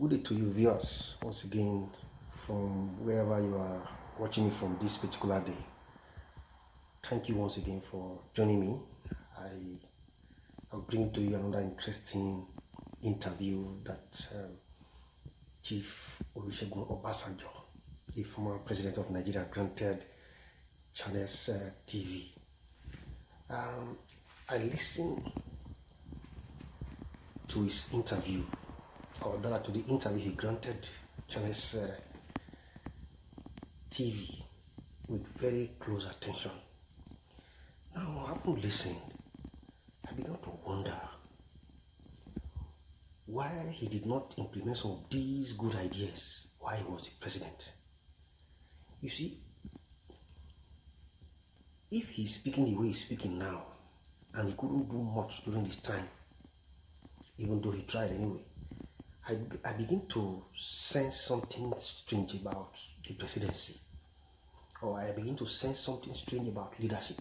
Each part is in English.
Good day to you, viewers, once again from wherever you are watching me from this particular day. Thank you once again for joining me. I'm bringing to you another interesting interview that Chief Olusegun Obasenjo, the former president of Nigeria, granted Channels TV. I listened to his interview, or rather to the interview he granted Channels TV with very close attention. Now, having listened, I began to wonder why he did not implement some of these good ideas while he was the president. You see, if he's speaking the way he's speaking now, and he couldn't do much during this time, even though he tried anyway, I begin to sense something strange about the presidency, or I begin to sense something strange about leadership.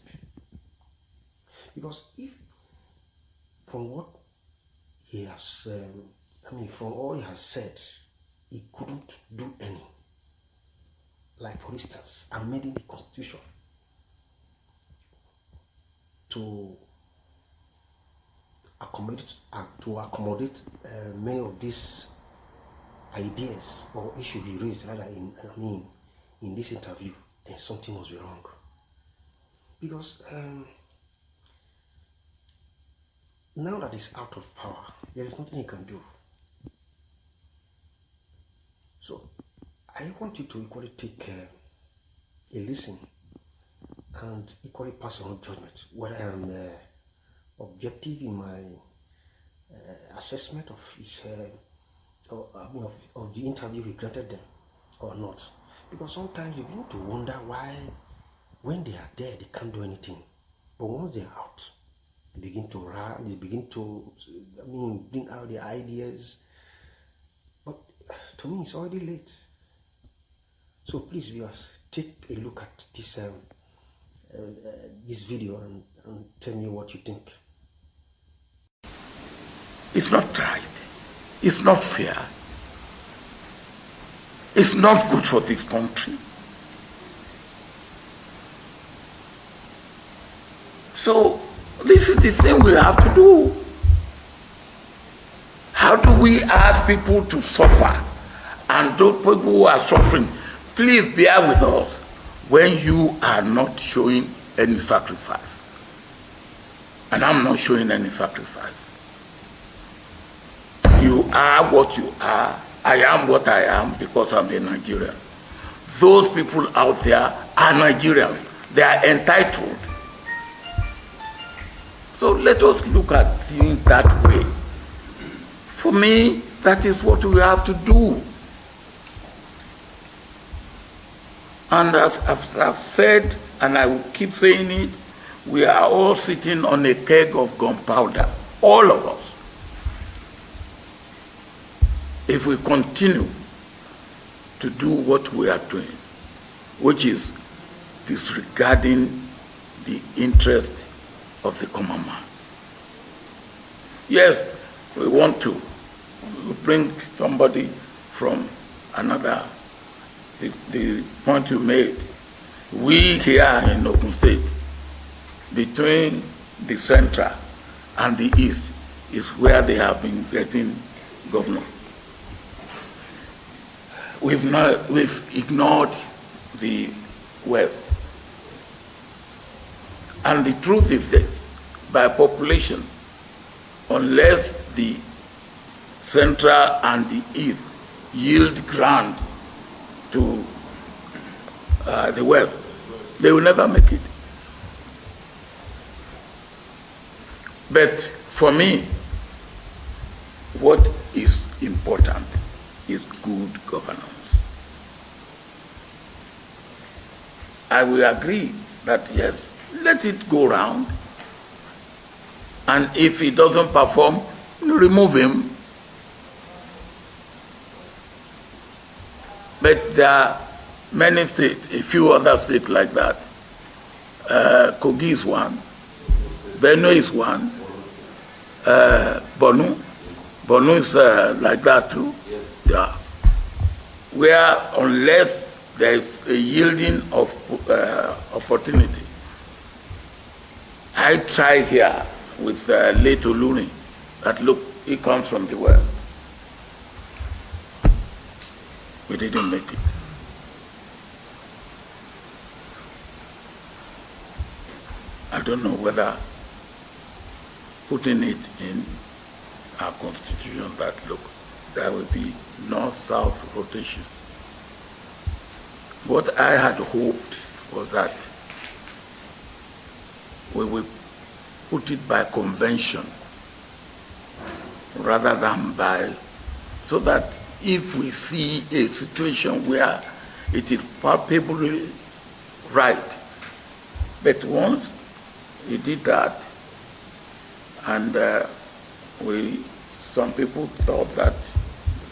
Because if, from what he has, from all he has said, he couldn't do any. Like, for instance, amending the constitution to accommodate many of these ideas or issues he raised rather in this interview, then something must be wrong. Because now that he's out of power, there is nothing he can do. So I want you to equally take a listen and equally pass your own judgment, whether I am objective in my assessment of his of the interview he granted them or not. Because sometimes you begin to wonder why, when they are there, they can't do anything, but once they're out, they begin to run, they begin to bring out their ideas. But to me, it's already late. So please, viewers, take a look at this video and tell me what you think. It's not right. It's not fair. It's not good for this country. So this is the thing we have to do. How do we ask people to suffer? And those people who are suffering, please bear with us when you are not showing any sacrifice. And I'm not showing any sacrifice. You are what you are. I am what I am because I'm a Nigerian. Those people out there are Nigerians. They are entitled. So let us look at things that way. For me, that is what we have to do. And as I've said, and I will keep saying it, we are all sitting on a keg of gunpowder, all of us. If we continue to do what we are doing, which is disregarding the interest of the common man. Yes, we want to bring somebody from another, the point you made. We here in Ogun State, between the central and the east, is where they have been getting governor. We've ignored the West. And the truth is this, by population, unless the central and the east yield ground to the West, they will never make it. But for me, what is important is good governance. I will agree that yes, let it go round, and if he doesn't perform, remove him. But there are many states, a few other states like that. Kogi is one, Benue is one, Borno is like that too. Yeah. Where unless there is a yielding of opportunity. I tried here with late Oluri that look, he comes from the West. We didn't make it. I don't know whether putting it in our constitution that look, there will be north-south rotation. What I had hoped was that we will put it by convention rather than by, so that if we see a situation where it is palpably right, but once we did that, and some people thought that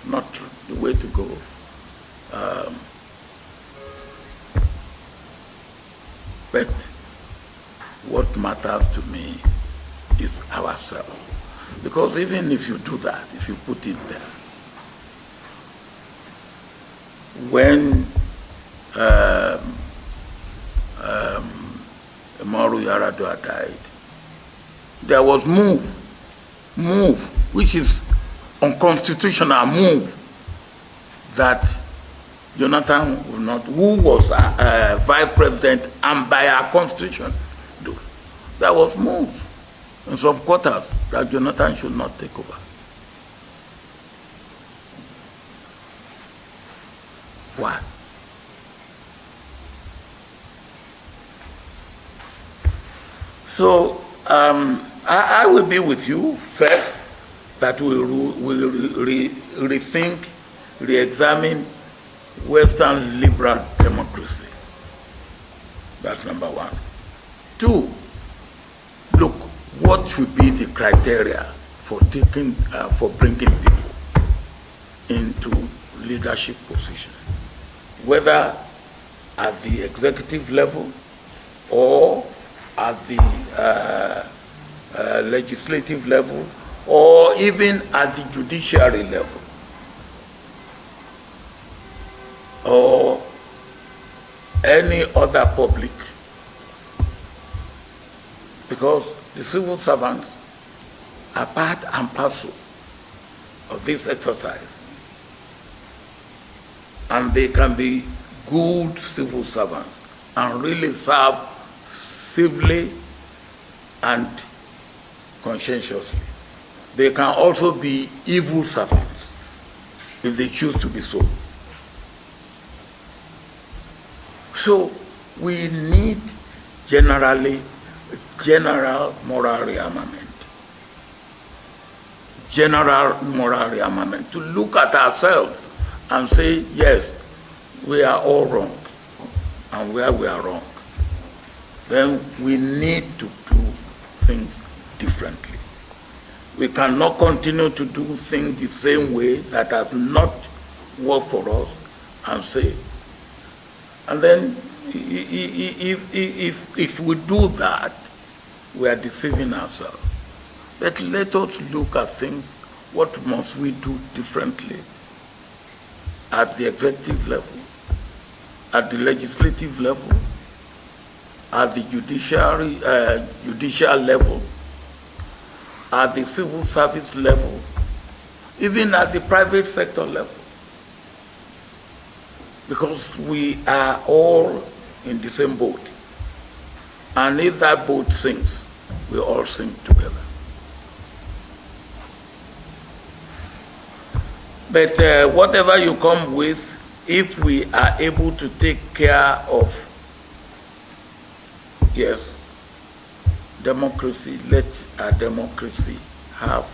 not the way to go. But what matters to me is ourselves. Because even if you do that, if you put it there, when Umaru Yar'Adua died, there was move, which is unconstitutional move that Jonathan will not, who was vice president and by our constitution, do. There was move in some quarters that Jonathan should not take over. Why? So I will be with you first, that we will rethink, re-examine Western liberal democracy. That's number one. Two, look, what should be the criteria for bringing people into leadership positions, whether at the executive level or at the legislative level, or even at the judiciary level, or any other public. Because the civil servants are part and parcel of this exercise. And they can be good civil servants and really serve civilly and conscientiously. They can also be evil servants if they choose to be so. So we need general moral rearmament. General moral rearmament, to look at ourselves and say, yes, we are all wrong, and where we are wrong. Then we need to do things differently. We cannot continue to do things the same way that has not worked for us and say. And then if we do that, we are deceiving ourselves. But let us look at things, what must we do differently at the executive level, at the legislative level, at the judicial level, at the civil service level, even at the private sector level. Because we are all in the same boat. And if that boat sinks, we all sink together. But whatever you come with, if we are able to take care of, yes, democracy, let our democracy have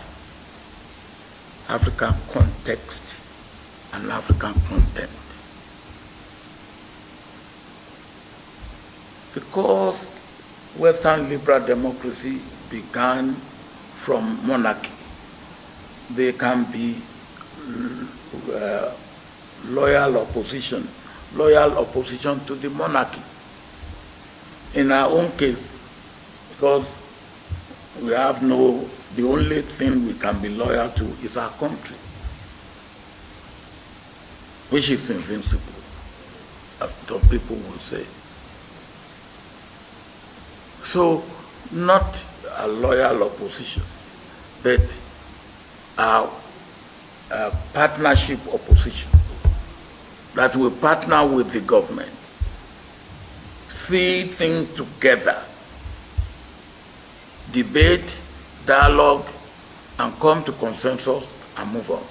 African context and African content. Because Western liberal democracy began from monarchy, they can be loyal opposition to the monarchy. In our own case, because we have the only thing we can be loyal to is our country. which is invincible, as some people will say. So, not a loyal opposition, but a partnership opposition that will partner with the government, see things together, debate, dialogue, and come to consensus and move on.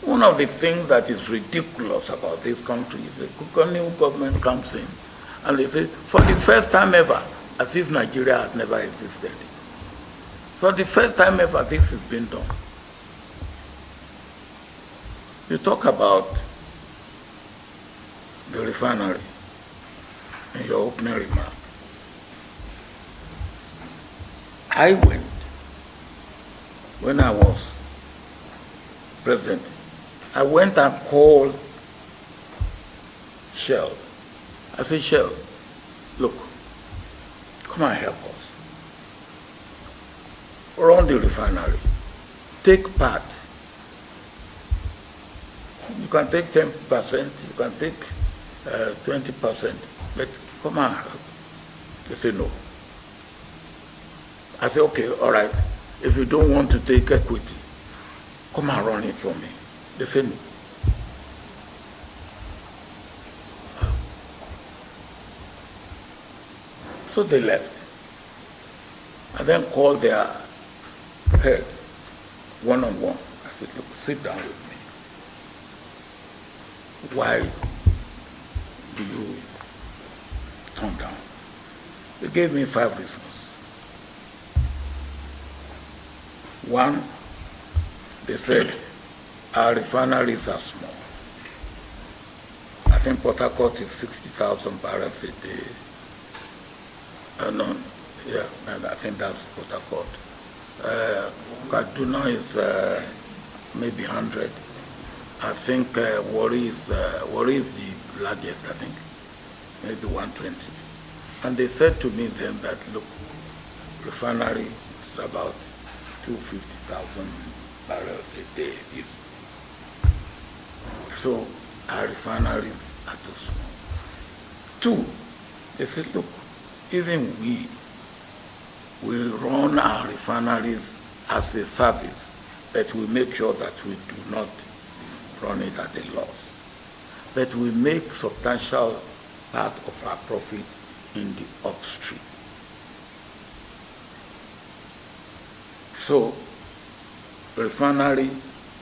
One of the things that is ridiculous about this country is the new government comes in and they say, for the first time ever, as if Nigeria has never existed. For the first time ever, this has been done. You talk about the refinery in your opening remark. I went, when I was president, I went and called Shell. I said, Shell, look, come and help us. Run the refinery. Take part. You can take 10%, you can take 20%, but come and help. They say no. I said, okay, all right. If you don't want to take equity, come and run it for me. They say no. So they left. I then called their head one-on-one. I said, look, sit down with me. Why do you turn down? They gave me 5 reasons. One, they said, our refineries are small. I think Port Harcourt is 60,000 barrels a day. No, yeah, I think that's Port Harcourt. Kaduna is maybe 100. I think Warri is the largest, I think, maybe 120. And they said to me then that, look, refinery is about 250,000 barrels a day. So our refineries are too small. 2, they said, look, even we run our refineries as a service, but we make sure that we do not run it at a loss. But we make substantial part of our profit in the upstream. So, refinery,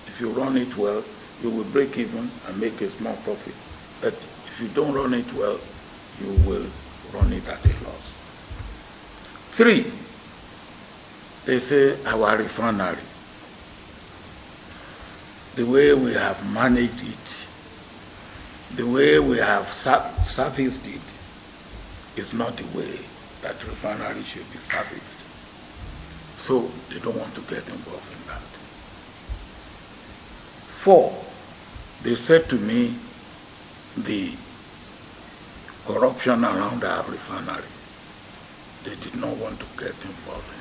if you run it well, you will break even and make a small profit. But if you don't run it well, you will run it at a loss. 3, they say our refinery, the way we have managed it, the way we have serviced it, is not the way that refinery should be serviced. So they don't want to get involved in that. 4, they said to me, the corruption around our refinery, they did not want to get involved in